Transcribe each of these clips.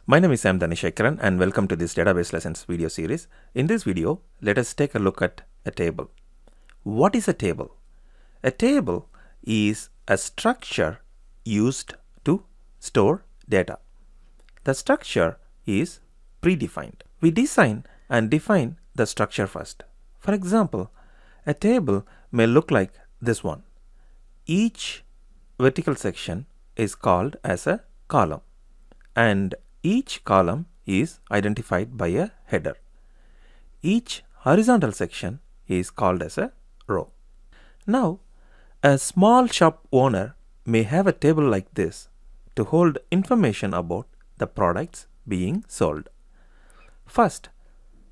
My name is Sam Dhanishekaran and welcome to this database lessons video series. In this video, let us take a look at a table. What is a table? A table is a structure used to store data. The structure is predefined. We design and define the structure first. For example, a table may look like this one. Each vertical section is called as a column, and each column is identified by a header. Each horizontal section is called as a row. Now, a small shop owner may have a table like this to hold information about the products being sold. First,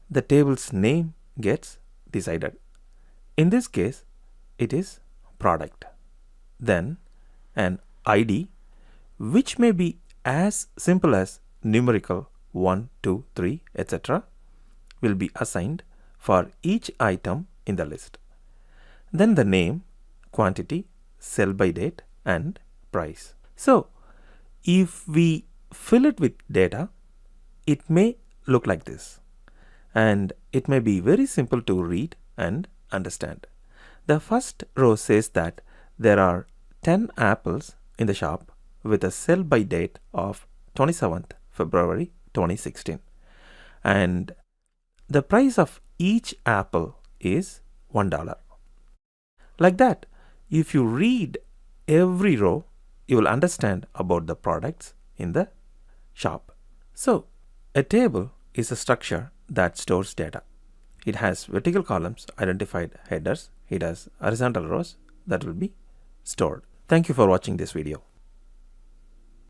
the table's name gets decided. In this case, it is product. Then, an ID, which may be as simple as numerical 1, 2, 3, etc., will be assigned for each item in the list. Then the name, quantity, sell by date, and price. So, if we fill it with data, it may look like this, and it may be very simple to read and understand. The first row says that there are 10 apples in the shop with a sell by date of 27th February 2016, and the price of each apple is $1. Like that, if you read every row, you will understand about the products in the shop. So, a table is a structure that stores data. It has vertical columns, identified headers. It has horizontal rows that will be stored. Thank you for watching this video.